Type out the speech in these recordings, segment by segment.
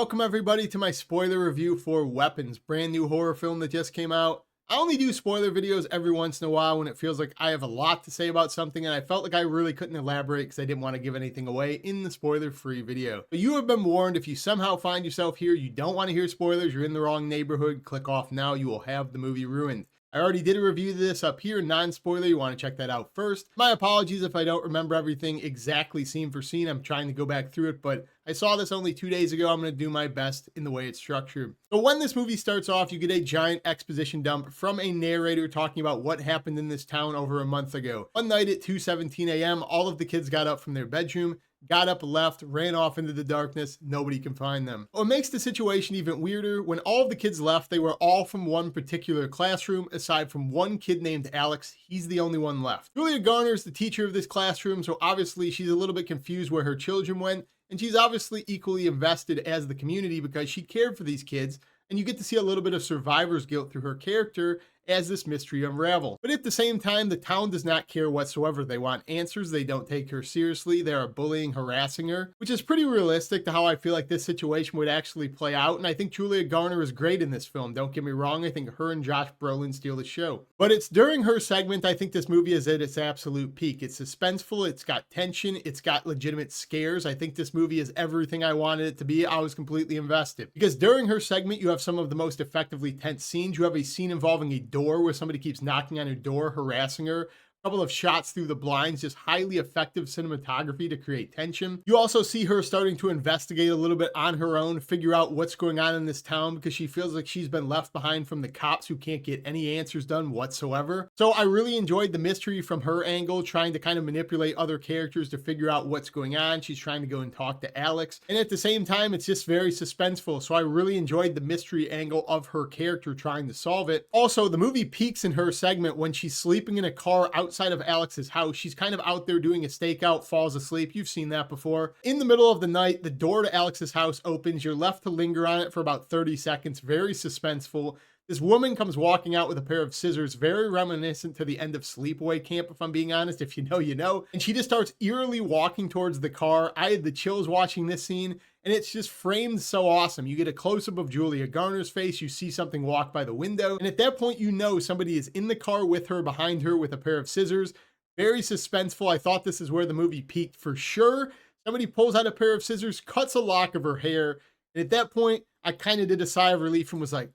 Welcome everybody to my spoiler review for Weapons, brand new horror film that just came out. I only do spoiler videos every once in a while when it feels like I have a lot to say about something and I felt like I really couldn't elaborate because I didn't want to give anything away in the spoiler-free video. But you have been warned. If you somehow find yourself here, you don't want to hear spoilers, you're in the wrong neighborhood, click off now, you will have the movie ruined. I already did a review of this up here, non-spoiler, you want to check that out first. My apologies if I don't remember everything exactly scene for scene, I'm trying to go back through it, but I saw this only 2 days ago, I'm going to do my best in the way it's structured. So when this movie starts off, you get a giant exposition dump from a narrator talking about what happened in this town over a month ago. One night at 2:17 a.m., all of the kids got up from their bedroom, got up, left, ran off into the darkness. Nobody can find them. What makes the situation even weirder, when all of the kids left, they were all from one particular classroom, aside from one kid named Alex. He's the only one left. Julia Garner is the teacher of this classroom, so obviously she's a little bit confused where her children went, and she's obviously equally invested as the community because she cared for these kids, and you get to see a little bit of survivor's guilt through her character as this mystery unravels. But at the same time, the town does not care whatsoever. They want answers. They don't take her seriously. They are bullying, harassing her, which is pretty realistic to how I feel like this situation would actually play out. And I think Julia Garner is great in this film. Don't get me wrong. I think her and Josh Brolin steal the show. But it's during her segment, I think this movie is at its absolute peak. It's suspenseful. It's got tension. It's got legitimate scares. I think this movie is everything I wanted it to be. I was completely invested. Because during her segment, you have some of the most effectively tense scenes. You have a scene involving a door where somebody keeps knocking on her door, harassing her. A couple of shots through the blinds, just highly effective cinematography to create tension. You also see her starting to investigate a little bit on her own, figure out what's going on in this town because she feels like she's been left behind from the cops who can't get any answers done whatsoever. So I really enjoyed the mystery from her angle, trying to kind of manipulate other characters to figure out what's going on. She's trying to go and talk to Alex. And at the same time, it's just very suspenseful. So I really enjoyed the mystery angle of her character trying to solve it. Also, the movie peaks in her segment when she's sleeping in a car outside of Alex's house. She's kind of out there doing a stakeout, falls asleep. You've seen that before. In the middle of the night, the door to Alex's house opens. You're left to linger on it for about 30 seconds. Very suspenseful. This woman comes walking out with a pair of scissors, very reminiscent to the end of Sleepaway Camp, if I'm being honest. If you know, you know. And she just starts eerily walking towards the car. I had the chills watching this scene, and it's just framed so awesome. You get a close-up of Julia Garner's face. You see something walk by the window. And at that point, you know somebody is in the car with her, behind her with a pair of scissors. Very suspenseful. I thought this is where the movie peaked for sure. Somebody pulls out a pair of scissors, cuts a lock of her hair. And at that point, I kind of did a sigh of relief and was like,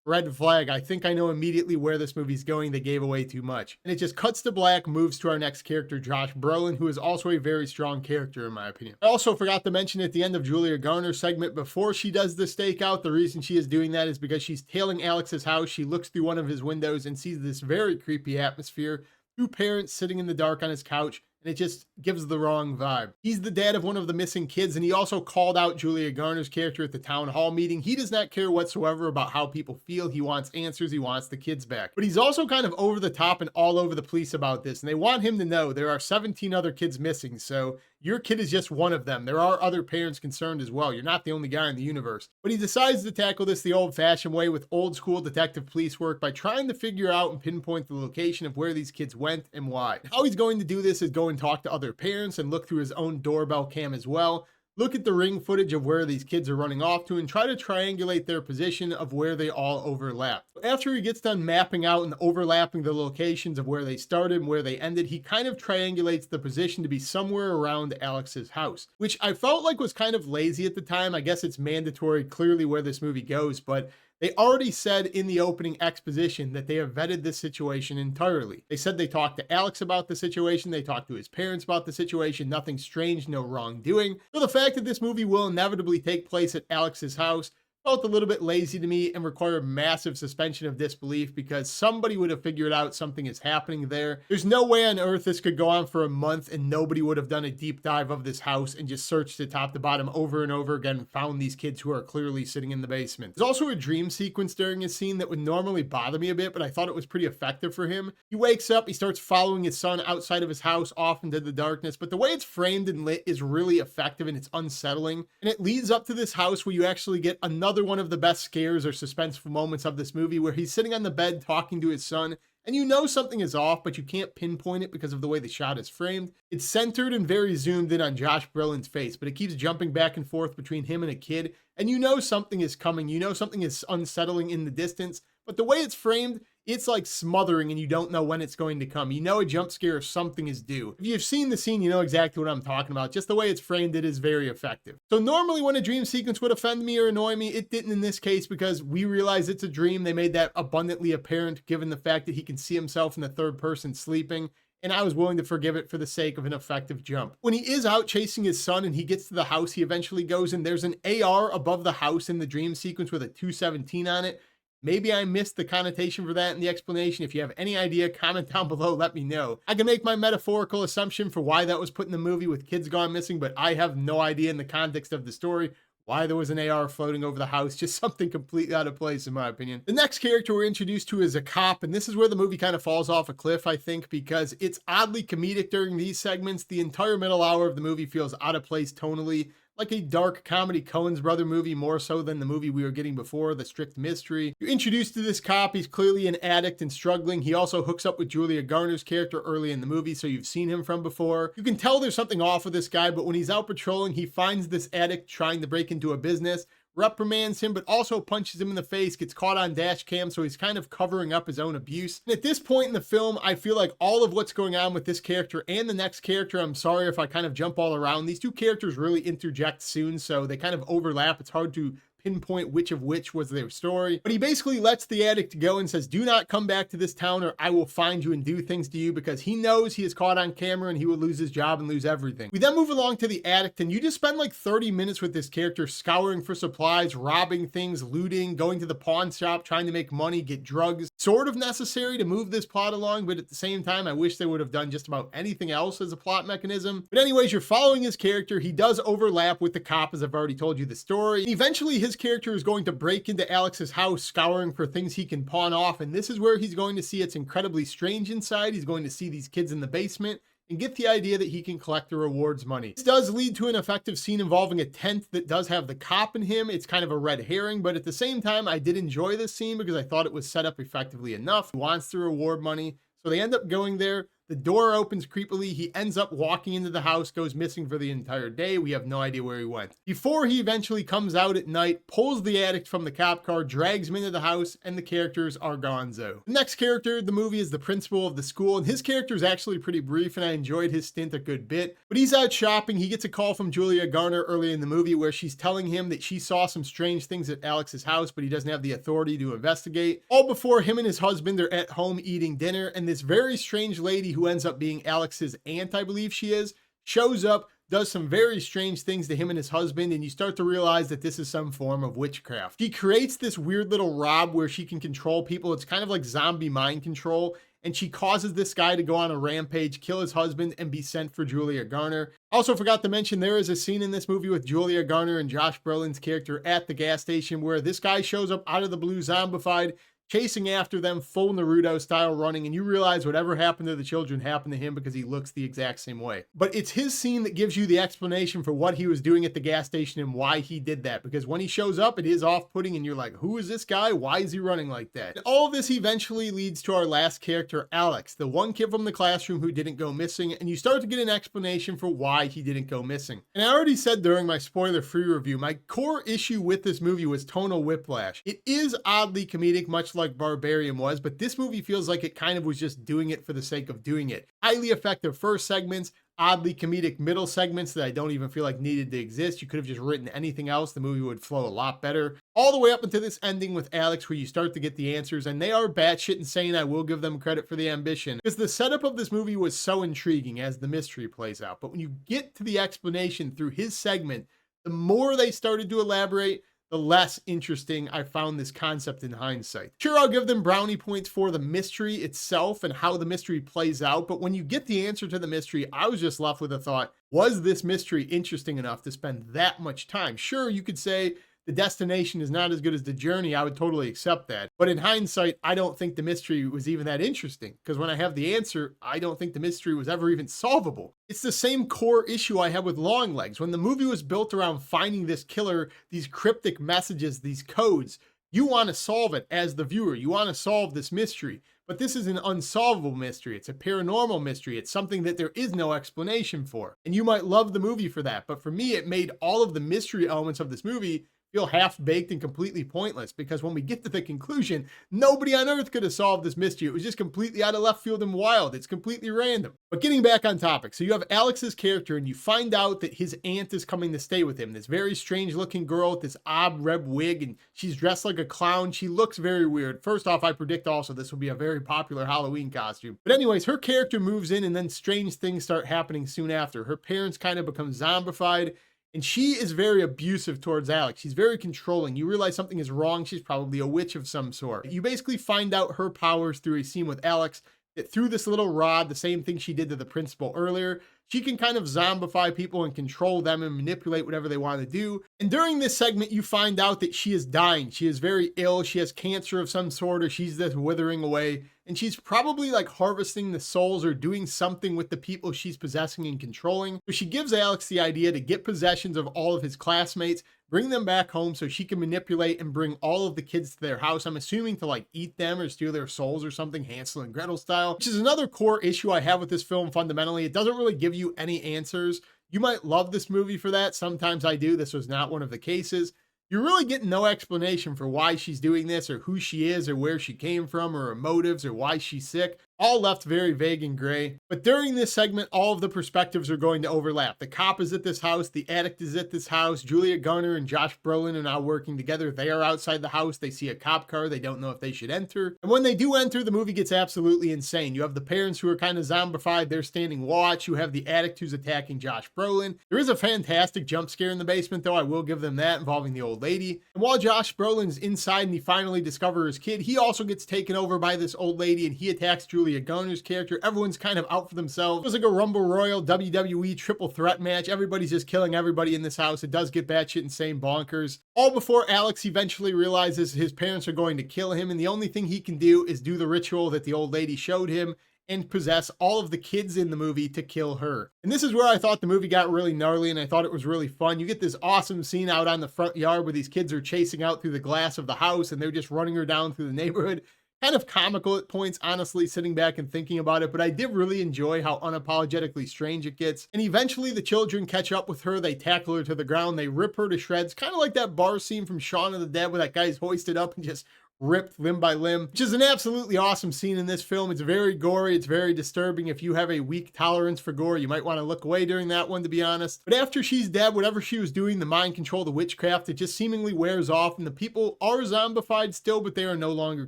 red flag. I think I know immediately where this movie's going. They gave away too much. And it just cuts to black, moves to our next character, Josh Brolin, who is also a very strong character in my opinion. I also forgot to mention at the end of Julia Garner's segment, before she does the stakeout, the reason she is doing that is because she's tailing Alex's house. She looks through one of his windows and sees this very creepy atmosphere. Two parents sitting in the dark on his couch, and it just gives the wrong vibe. He's the dad of one of the missing kids, and he also called out Julia Garner's character at the town hall meeting. He does not care whatsoever about how people feel. He wants answers. He wants the kids back. But he's also kind of over the top and all over the police about this, and they want him to know there are 17 other kids missing, so your kid is just one of them. There are other parents concerned as well. You're not the only guy in the universe. But he decides to tackle this the old-fashioned way with old-school detective police work by trying to figure out and pinpoint the location of where these kids went and why. How he's going to do this is go and talk to other parents and look through his own doorbell cam as well. Look at the ring footage of where these kids are running off to and try to triangulate their position of where they all overlap. After he gets done mapping out and overlapping the locations of where they started and where they ended, he kind of triangulates the position to be somewhere around Alex's house, which I felt like was kind of lazy at the time. I guess it's mandatory clearly where this movie goes, but they already said in the opening exposition that they have vetted this situation entirely. They said they talked to Alex about the situation. They talked to his parents about the situation. Nothing strange, no wrongdoing. So the fact that this movie will inevitably take place at Alex's house felt a little bit lazy to me and required massive suspension of disbelief because somebody would have figured out something is happening there. There's no way on earth this could go on for a month and nobody would have done a deep dive of this house and just searched it top to bottom over and over again and found these kids who are clearly sitting in the basement. There's also a dream sequence during his scene that would normally bother me a bit, but I thought it was pretty effective for him. He wakes up, he starts following his son outside of his house off into the darkness, but the way it's framed and lit is really effective and it's unsettling. And it leads up to this house where you actually get another one of the best scares or suspenseful moments of this movie where he's sitting on the bed talking to his son and you know something is off, but you can't pinpoint it because of the way the shot is framed. It's centered and very zoomed in on Josh Brolin's face, but it keeps jumping back and forth between him and a kid, and you know something is coming. You know something is unsettling in the distance, but the way it's framed, it's like smothering and you don't know when it's going to come. You know a jump scare or something is due. If you've seen the scene, you know exactly what I'm talking about. Just the way it's framed, it is very effective. So normally when a dream sequence would offend me or annoy me, it didn't in this case because we realize it's a dream. They made that abundantly apparent given the fact that he can see himself in the third person sleeping, and I was willing to forgive it for the sake of an effective jump. When he is out chasing his son and he gets to the house he eventually goes in, there's an AR above the house in the dream sequence with a 217 on it. Maybe I missed the connotation for that in the explanation. If you have any idea, comment down below, let me know. I can make my metaphorical assumption for why that was put in the movie with kids gone missing, but I have no idea in the context of the story why there was an AR floating over the house. Just something completely out of place in my opinion. The next character we're introduced to is a cop, and this is where the movie kind of falls off a cliff, I think, because it's oddly comedic during these segments. The entire middle hour of the movie feels out of place tonally, like a dark comedy Coen's brother movie, more so than the movie we were getting before, The Strict Mystery. You're introduced to this cop. He's clearly an addict and struggling. He also hooks up with Julia Garner's character early in the movie, so you've seen him from before. You can tell there's something off with this guy, but when he's out patrolling, he finds this addict trying to break into a business, reprimands him, but also punches him in the face, gets caught on dash cam, so he's kind of covering up his own abuse. And at this point in the film, I feel like all of what's going on with this character and the next character, I'm sorry if I kind of jump all around, these two characters really interject soon, so they kind of overlap. It's hard to pinpoint which of which was their story, but he basically lets the addict go and says, do not come back to this town or I will find you and do things to you, because he knows he is caught on camera and he will lose his job and lose everything. We then move along to the addict, and you just spend like 30 minutes with this character scouring for supplies, robbing things, looting, going to the pawn shop, trying to make money, get drugs. Sort of necessary to move this plot along, but at the same time, I wish they would have done just about anything else as a plot mechanism. But anyways, you're following his character. He does overlap with the cop, as I've already told you the story. And eventually his character is going to break into Alex's house, scouring for things he can pawn off, and this is where he's going to see it's incredibly strange inside. He's going to see these kids in the basement and get the idea that he can collect the rewards money. This does lead to an effective scene involving a tent that does have the cop in him. It's kind of a red herring, but at the same time, I did enjoy this scene because I thought it was set up effectively enough. He wants the reward money, so they end up going there. The door opens creepily. He ends up walking into the house, goes missing for the entire day. We have no idea where he went. Before he eventually comes out at night, pulls the addict from the cop car, drags him into the house, and the characters are gonzo. The next character in the movie is the principal of the school, and his character is actually pretty brief, and I enjoyed his stint a good bit. But he's out shopping. He gets a call from Julia Garner early in the movie where she's telling him that she saw some strange things at Alex's house, but he doesn't have the authority to investigate. All before him and his husband are at home eating dinner, and this very strange lady who ends up being Alex's aunt, I believe she is, shows up, does some very strange things to him and his husband, and you start to realize that this is some form of witchcraft. She creates this weird little rob where she can control people. It's kind of like zombie mind control, and she causes this guy to go on a rampage, kill his husband, and be sent for Julia Garner. Also forgot to mention there is a scene in this movie with Julia Garner and Josh Brolin's character at the gas station where this guy shows up out of the blue zombified, chasing after them, full Naruto style running, and you realize whatever happened to the children happened to him because he looks the exact same way. But it's his scene that gives you the explanation for what he was doing at the gas station and why he did that, because when he shows up, it is off-putting and you're like, who is this guy? Why is he running like that? And all of this eventually leads to our last character, Alex, the one kid from the classroom who didn't go missing, and you start to get an explanation for why he didn't go missing. And I already said during my spoiler-free review, my core issue with this movie was tonal whiplash. It is oddly comedic, much like Barbarian was, but this movie feels like it kind of was just doing it for the sake of doing it. Highly effective first segments, oddly comedic middle segments that I don't even feel like needed to exist. You could have just written anything else. The movie would flow a lot better. All the way up into this ending with Alex where you start to get the answers, and they are batshit insane. I will give them credit for the ambition, because the setup of this movie was so intriguing as the mystery plays out. But when you get to the explanation through his segment, the more they started to elaborate, the less interesting I found this concept in hindsight. Sure, I'll give them brownie points for the mystery itself and how the mystery plays out, but when you get the answer to the mystery, I was just left with a thought, was this mystery interesting enough to spend that much time? Sure, you could say the destination is not as good as the journey. I would totally accept that. But in hindsight, I don't think the mystery was even that interesting, because when I have the answer, I don't think the mystery was ever even solvable. It's the same core issue I have with Longlegs. When the movie was built around finding this killer, these cryptic messages, these codes, You want to solve it as the viewer. You want to solve this mystery. But this is an unsolvable mystery. It's a paranormal mystery. It's something that there is no explanation for. And you might love the movie for that. But for me, it made all of the mystery elements of this movie feel half-baked and completely pointless, because when we get to the conclusion, nobody on earth could have solved this mystery. It was just completely out of left field and wild. It's completely random. But getting back on topic, so you have Alex's character and you find out that his aunt is coming to stay with him. This very strange looking girl with this odd red wig, and she's dressed like a clown. She looks very weird. First off, I predict also this will be a very popular Halloween costume. But anyways, her character moves in and then strange things start happening soon after. Her parents kind of become zombified. And she is very abusive towards Alex. She's very controlling. You realize something is wrong. She's probably a witch of some sort. You basically find out her powers through a scene with Alex, that through this little rod, the same thing she did to the principal earlier, she can kind of zombify people and control them and manipulate whatever they want to do. And during this segment, you find out that she is dying. She is very ill. She has cancer of some sort, or she's just withering away. And she's probably like harvesting the souls or doing something with the people she's possessing and controlling. So she gives Alex the idea to get possessions of all of his classmates, bring them back home so she can manipulate and bring all of the kids to their house. I'm assuming to like eat them or steal their souls or something, Hansel and Gretel style, which is another core issue I have with this film fundamentally. It doesn't really give you any answers. You might love this movie for that. Sometimes I do. This was not one of the cases. You're really getting no explanation for why she's doing this, or who she is, or where she came from, or her motives, or why she's sick. All left very vague and gray. But during this segment, all of the perspectives are going to overlap. The cop is at this house. The addict is at this house. Julia Garner and Josh Brolin are now working together. They are outside the house. They see a cop car. They don't know if they should enter. And when they do enter, the movie gets absolutely insane. You have the parents who are kind of zombified. They're standing watch. You have the addict who's attacking Josh Brolin. There is a fantastic jump scare in the basement, though. I will give them that, involving the old lady. And while Josh Brolin's inside and he finally discovers his kid, he also gets taken over by this old lady and he attacks Julia Garner's character. Everyone's kind of out for themselves. It was like a Rumble Royal WWE triple threat match. Everybody's just killing everybody in this house. It does get batshit insane bonkers. All before Alex eventually realizes his parents are going to kill him, and the only thing he can do is do the ritual that the old lady showed him and possess all of the kids in the movie to kill her. And this is where I thought the movie got really gnarly, and I thought it was really fun. You get this awesome scene out on the front yard where these kids are chasing out through the glass of the house and they're just running her down through the neighborhood. Kind of comical at points, honestly, sitting back and thinking about it, but I did really enjoy how unapologetically strange it gets. And eventually the children catch up with her. They tackle her to the ground. They rip her to shreds, kind of like that bar scene from Shaun of the Dead where that guy's hoisted up and just ripped limb by limb, which is an absolutely awesome scene in this film. It's very gory. It's very disturbing. If you have a weak tolerance for gore, you might want to look away during that one, to be honest. But after she's dead, whatever she was doing, the mind control, the witchcraft, it just seemingly wears off, and the people are zombified still, but they are no longer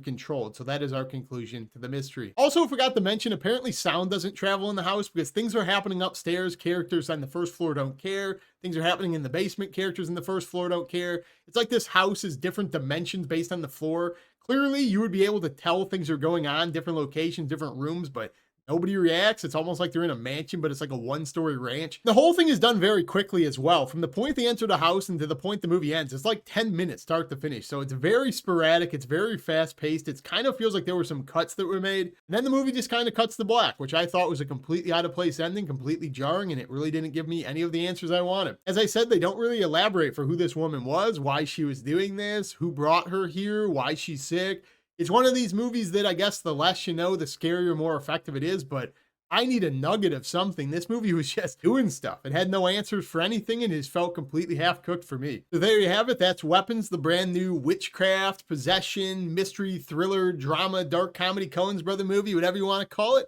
controlled. So that is our conclusion to the mystery. Also forgot to mention, apparently sound doesn't travel in the house because things are happening upstairs. Characters on the first floor don't care. Things are happening in the basement. Characters in the first floor don't care. It's like this house is different dimensions based on the floor. Clearly, you would be able to tell things are going on, different locations, different rooms, but nobody reacts. It's almost like they're in a mansion, but it's like a one-story ranch. The whole thing is done very quickly as well. From the point they enter the house and to the point the movie ends, it's like 10 minutes start to finish. So it's very sporadic. It's very fast-paced. It kind of feels like there were some cuts that were made. And then the movie just kind of cuts to black, which I thought was a completely out-of-place ending, completely jarring, and it really didn't give me any of the answers I wanted. As I said, they don't really elaborate for who this woman was, why she was doing this, who brought her here, why she's sick. It's one of these movies that I guess the less you know, the scarier, more effective it is, but I need a nugget of something. This movie was just doing stuff. It had no answers for anything and it just felt completely half-cooked for me. So there you have it. That's Weapons, the brand new witchcraft, possession, mystery, thriller, drama, dark comedy, Coen's brother movie, whatever you want to call it.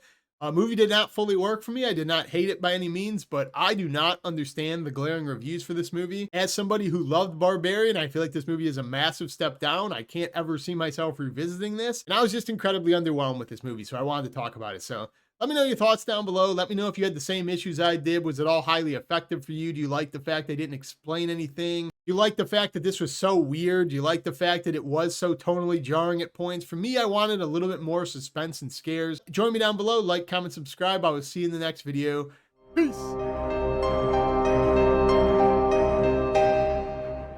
Movie did not fully work for me. I did not hate it by any means, but I do not understand the glaring reviews for this movie. As somebody who loved Barbarian, I feel like this movie is a massive step down. I can't ever see myself revisiting this. And I was just incredibly underwhelmed with this movie, so I wanted to talk about it. So let me know your thoughts down below. Let me know if you had the same issues I did. Was it all highly effective for you? Do you like the fact they didn't explain anything? Do you like the fact that this was so weird? Do you like the fact that it was so tonally jarring at points? For me, I wanted a little bit more suspense and scares. Join me down below. Like, comment, subscribe. I will see you in the next video. Peace.